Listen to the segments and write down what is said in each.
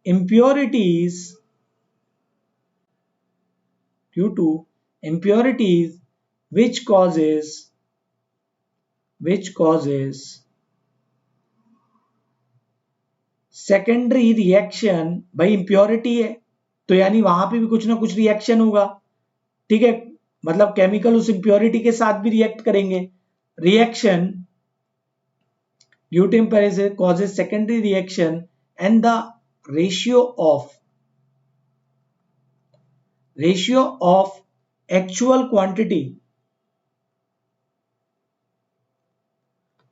impurities due to impurities which causes secondary reaction. भाई impurity है तो यानी वहां पे भी कुछ ना कुछ रिएक्शन होगा, ठीक है, मतलब केमिकल उस इंप्योरिटी के साथ भी रिएक्ट करेंगे। Reaction due to impurity causes secondary reaction and the ratio of actual quantity,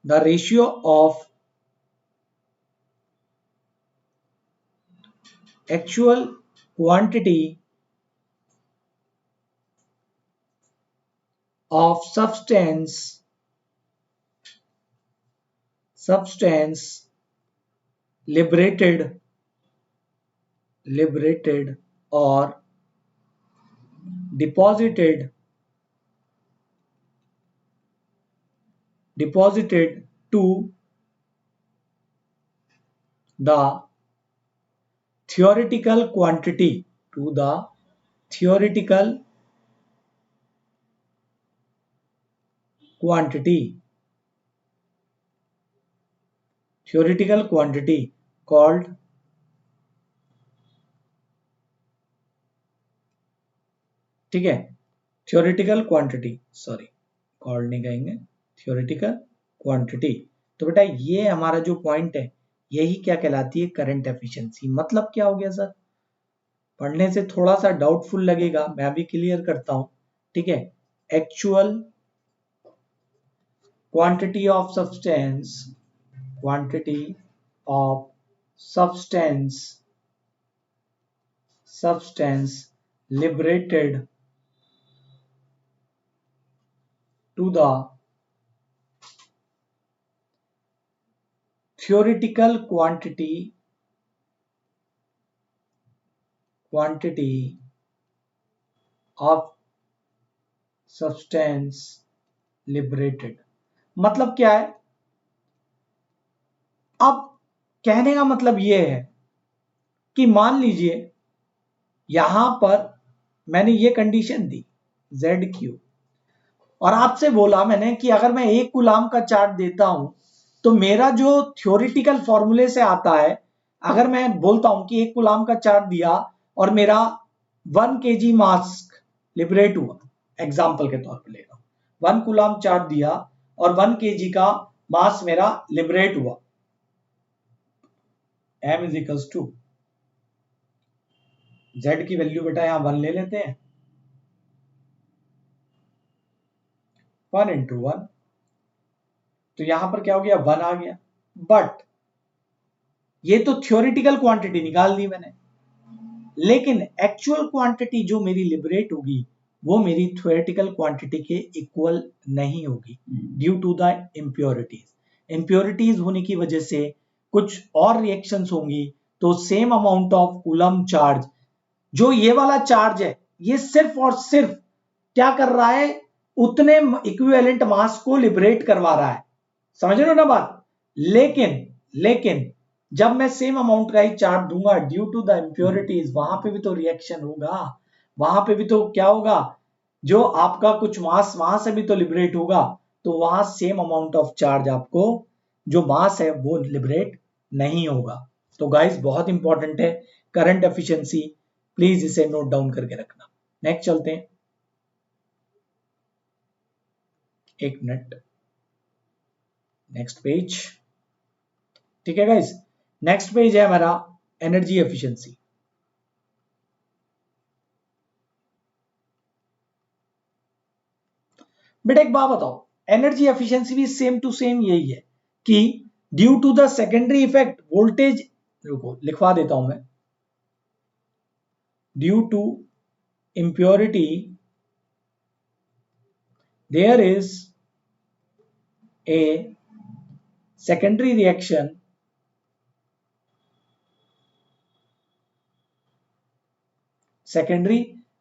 the ratio of actual quantity of substance liberated or deposited to the theoretical quantity called, ठीक है, theoretical quantity, sorry called नहीं कहेंगे, theoretical quantity। तो बेटा ये हमारा जो point है यही क्या कहलाती है, करंट एफिशिएंसी। मतलब क्या हो गया सर, पढ़ने से थोड़ा सा डाउटफुल लगेगा, मैं अभी क्लियर करता हूं, ठीक है। Actual quantity of substance liberated to the theoretical quantity of substance liberated। मतलब क्या है, अब कहने का मतलब यह है कि मान लीजिए यहां पर मैंने ये कंडीशन दी ZQ और आपसे बोला मैंने कि अगर मैं 1 कूलाम का चार्ज देता हूं तो मेरा जो थ्योरेटिकल फॉर्मूले से आता है, अगर मैं बोलता हूं कि 1 कूलाम का चार्ज दिया और मेरा 1 kg मास लिबरेट हुआ, एग्जाम्पल के तौर पर ले रहा हूं, 1 कूलाम चार्ज दिया और 1 kg का मास मेरा लिबरेट हुआ, m is equals to Z की वैल्यू बेटा यहां 1 ले लेते हैं, 1 इंटू 1, तो यहां पर क्या हो गया, 1 आ गया। बट ये तो थ्योरेटिकल क्वांटिटी निकाल दी मैंने, लेकिन एक्चुअल क्वांटिटी जो मेरी लिबरेट होगी वो मेरी थ्योरेटिकल क्वांटिटी के इक्वल नहीं होगी ड्यू टू द इंप्योरिटीज होने की वजह से कुछ और रिएक्शंस होंगी, तो same amount of coulomb charge, जो ये वाला चार्ज है ये सिर्फ और सिर्फ क्या कर रहा है, उतने इक्विवेलेंट मास को लिबरेट करवा रहा है, समझ रहे हो ना बात। लेकिन जब मैं सेम अमाउंट का ही चार्ज दूंगा ड्यू टू द इंप्योरिटीज, वहां पे भी तो रिएक्शन होगा, वहां पे भी तो क्या होगा, जो आपका कुछ मास वहां से भी तो लिबरेट होगा, तो वहां सेम अमाउंट ऑफ चार्ज आपको जो मास है वो लिबरेट नहीं होगा। तो गाइस बहुत इंपॉर्टेंट है करंट एफिशिएंसी, प्लीज इसे नोट डाउन करके रखना। नेक्स्ट चलते हैं, एक मिनट, नेक्स्ट पेज, ठीक है गाइस। नेक्स्ट पेज है हमारा एनर्जी एफिशिएंसी। बेटा एक बात बताओ, एनर्जी एफिशिएंसी भी सेम टू सेम यही है कि due to the secondary effect voltage, रुको लिखवा देता हूं मैं, due to impurity there is a secondary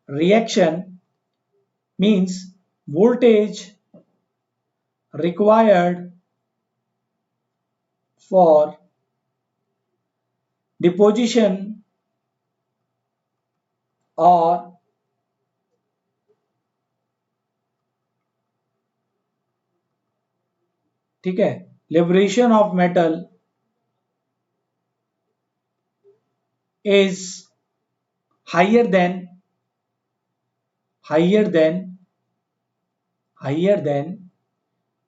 reaction means voltage required for deposition और ठीक है, liberation of metal is higher than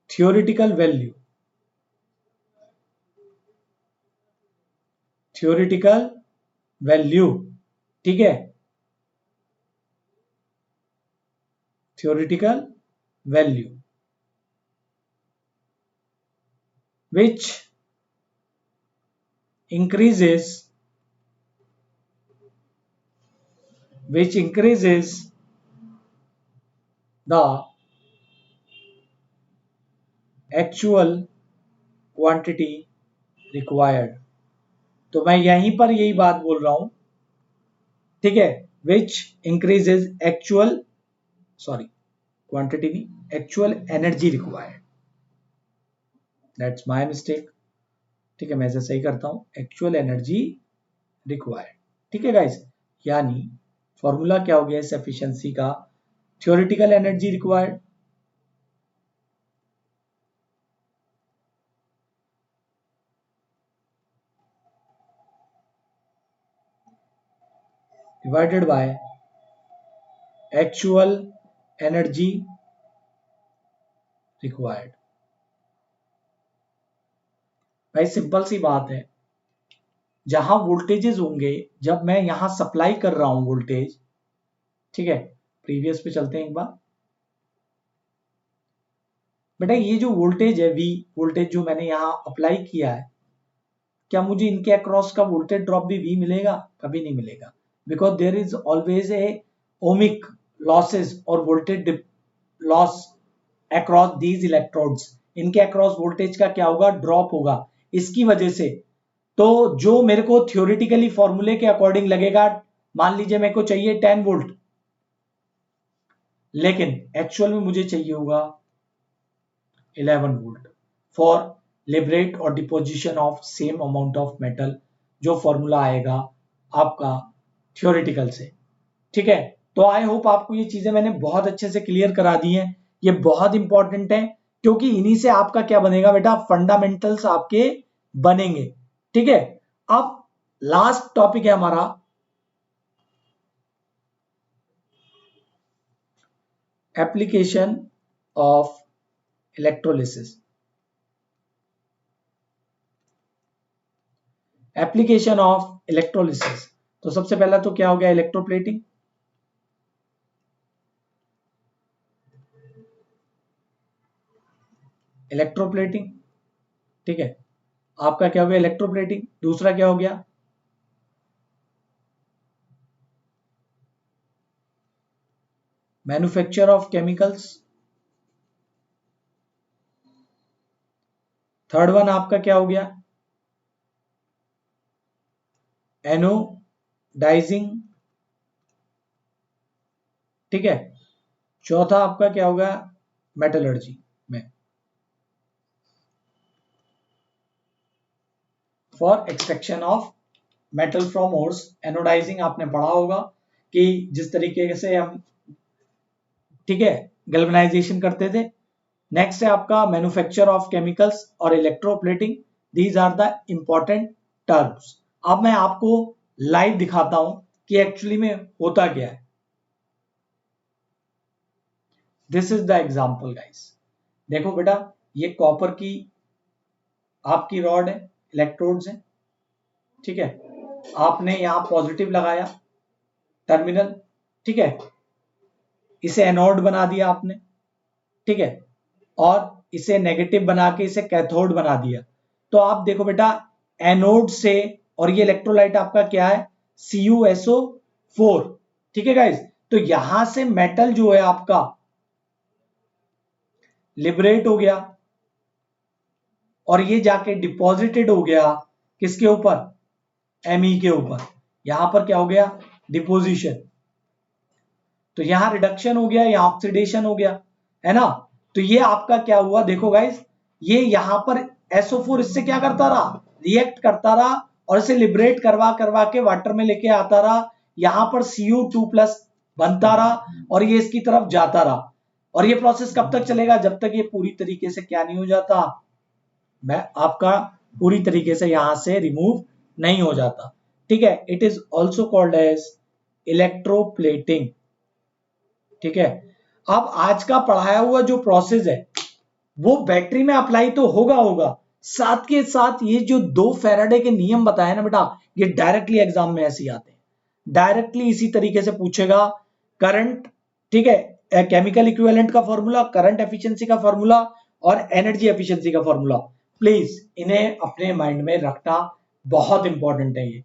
theoretical value. ठीक है, theoretical value which increases the actual quantity required. तो मैं यहीं पर यही बात बोल रहा हूं, ठीक है, which increases actual quantity नहीं, actual energy required. That's my mistake. ठीक है, मैं इसे सही करता हूं, actual energy required. ठीक है गाइस, यानी फॉर्मूला क्या हो गया इस एफिशिएंसी का, theoretical energy required divided by actual energy required. भाई सिंपल सी बात है, जहां वोल्टेजेस होंगे, जब मैं यहां सप्लाई कर रहा हूं वोल्टेज, ठीक है, प्रीवियस पे चलते हैं एक बार बेटा, ये जो वोल्टेज है V वोल्टेज जो मैंने यहां अप्लाई किया है, क्या मुझे इनके अक्रॉस का वोल्टेज ड्रॉप भी V मिलेगा? कभी नहीं मिलेगा, because there is always a ohmic losses और voltage loss across these electrodes. इनके अक्रॉस वोल्टेज का क्या होगा? ड्रॉप होगा. इसकी वजह से तो जो मेरे को थ्योरेटिकली फॉर्मूले के अकॉर्डिंग लगेगा, मान लीजिए मेरे को चाहिए 10 वोल्ट, लेकिन एक्चुअल में मुझे चाहिए होगा 11 वोल्ट फॉर लिबरेट और deposition of same amount of metal, जो फॉर्मूला आएगा आपका थ्योरेटिकल से. ठीक है, तो आई होप आपको ये चीजें मैंने बहुत अच्छे से क्लियर करा दी हैं. ये बहुत इंपॉर्टेंट है, क्योंकि इन्हीं से आपका क्या बनेगा बेटा, फंडामेंटल्स आपके बनेंगे. ठीक है, अब लास्ट टॉपिक है हमारा application of electrolysis. Application of electrolysis, तो सबसे पहला तो क्या हो गया, इलेक्ट्रोप्लेटिंग. इलेक्ट्रोप्लेटिंग, ठीक है, आपका क्या हो गया, इलेक्ट्रोप्लेटिंग. दूसरा क्या हो गया, manufacture of chemicals. Third one आपका क्या हो गया, एनोडाइजिंग. ठीक है, चौथा आपका क्या होगा, मेटलर्जी में. For extraction of metal from ores, anodizing आपने पढ़ा होगा कि जिस तरीके से हम, ठीक है, गैल्वेनाइजेशन करते थे. नेक्स्ट है आपका मैन्युफैक्चर ऑफ केमिकल्स और electroplating. These are the important terms. अब मैं आपको लाइव दिखाता हूं कि एक्चुअली में होता क्या है. This is the example guys. देखो बेटा, ये कॉपर की आपकी रॉड है, इलेक्ट्रोड्स हैं. ठीक है, आपने यहां पॉजिटिव लगाया टर्मिनल, ठीक है, इसे एनोड बना दिया आपने, ठीक है, और इसे नेगेटिव बना के इसे कैथोड बना दिया. तो आप देखो बेटा, एनोड से, और ये इलेक्ट्रोलाइट आपका क्या है, CuSO4. ठीक है गाइस, तो यहां से मेटल जो है आपका लिबरेट हो गया और ये जाके डिपॉजिटेड हो गया किसके ऊपर, Me के ऊपर. यहां पर क्या हो गया, डिपोजिशन. तो यहां रिडक्शन हो गया, यहां ऑक्सीडेशन हो गया, है ना. तो ये आपका क्या हुआ, देखो गाइस, ये यहां पर SO4 इससे क्या करता रहा, रिएक्ट करता रहा और इसे लिबरेट करवा करवा के वाटर में लेके आता रहा. यहां पर CO2+ बनता रहा और ये इसकी तरफ जाता रहा, और ये प्रोसेस कब तक चलेगा? जब तक ये पूरी तरीके से क्या नहीं हो जाता, मैं आपका पूरी तरीके से यहां से रिमूव नहीं हो जाता। ठीक है, it is also called as electroplating. ठीक है, अब आज का पढ़ाया हुआ जो प्रोसेस है वो बैटरी में अप्लाई तो होगा होगा, साथ के साथ ये जो 2 फैराडे के नियम बताए ना बेटा, ये डायरेक्टली एग्जाम में ऐसे ही आते हैं, डायरेक्टली इसी तरीके से पूछेगा। करंट, ठीक है, केमिकल इक्विवेलेंट का फॉर्मूला, करंट एफिशिएंसी का फॉर्मूला और एनर्जी एफिशिएंसी का फॉर्मूला, प्लीज इन्हें अपने माइंड में रखना, बहुत इंपॉर्टेंट है ये।